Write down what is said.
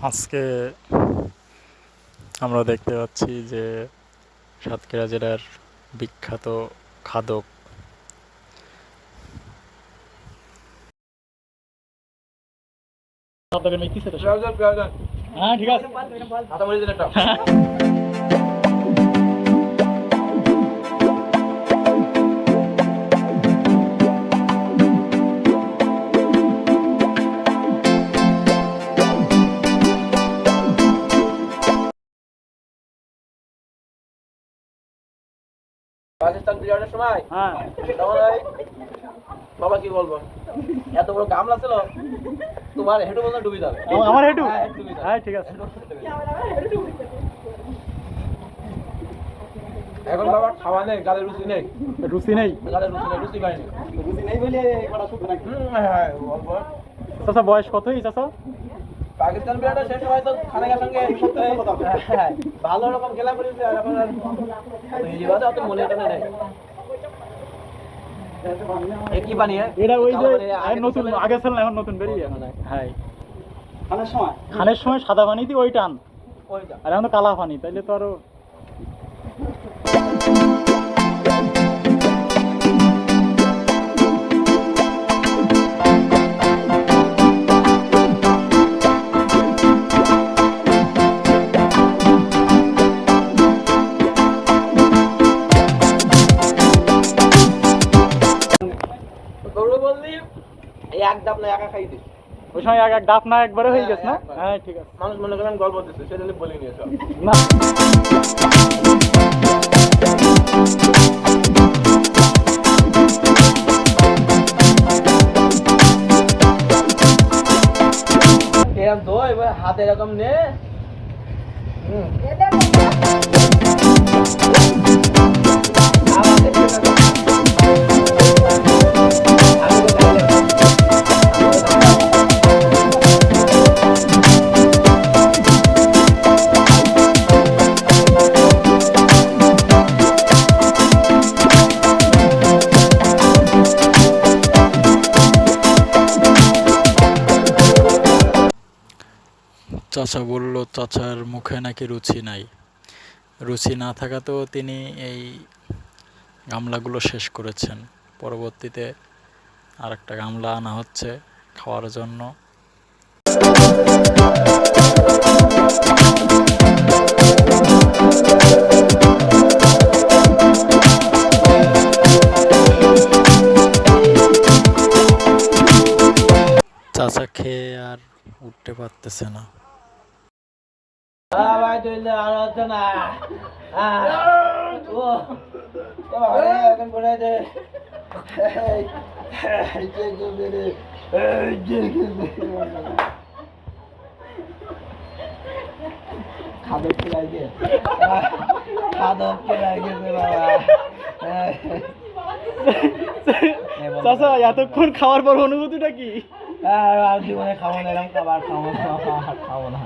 আজকে আমরা দেখতে পাচ্ছি যে সাতক্ষীরা জেলার বিখ্যাত খাদক হ্যাঁ ঠিক আছে পাকিস্তান বিরিয়ানির সময় বাবা কি বলবো, এত বড় গামলা ছিল তোমার হেঁটু বলতে ডুবি যাবে। আমার হেঁটু হ্যাঁ ঠিক আছে। এখন বাবা খাওয়া নেই, গালে রুচি নেই, রুচি নেই, গালে রুচি নেই, রুচি পাইনি, রুচি নেই বলে কটা শুধু নাকি। হ্যাঁ বলবো চাচা বয়স কতই চাচা? পাকিস্তান বিরিয়ানি শেষ হয় তো খানার সঙ্গে ভালো রকম খেলা করেছে, আর এখন অত মনে টানে নেই। কি বানিয়ে এটা ওই যে নতুন আগে ছিল না, এখন নতুন বেরিয়ে। হ্যাঁ খানের সময় সাদা পানি দিয়ে ওই টান, আর এখন তো কালা পানি, তাইলে তো আরো এক ডাব না একা খাই দিস। ওই সময় এক ডাব না একবারে হয়ে গেছে না। হ্যাঁ ঠিক আছে, মানুষ মনে করেন গল্প দিচ্ছে, সেটা বলে নিয়েছ না। এরকম তো এবার হাতে এরকম নে। চাচা বলল চাচার মুখে নাকি রুচি নাই। রুচি না থাকাতেও তিনি এই গামলাগুলো শেষ করেছেন। পরবর্তীতে আরেকটা গামলা আনা হচ্ছে খাওয়ার জন্য। চাচা খেয়ে আর উঠতে পারতেছে না। ভাই তুই আর হচ্ছে না, এখন করে দে। খাদক খেলাই দিয়ে খাদক খেলাই গেছে বাবা। চাচা এতক্ষণ খাওয়ার পর অনুভূতিটা কি? আর জীবনে খাবো না, এরকম খাবার খাবো না, খাবো না।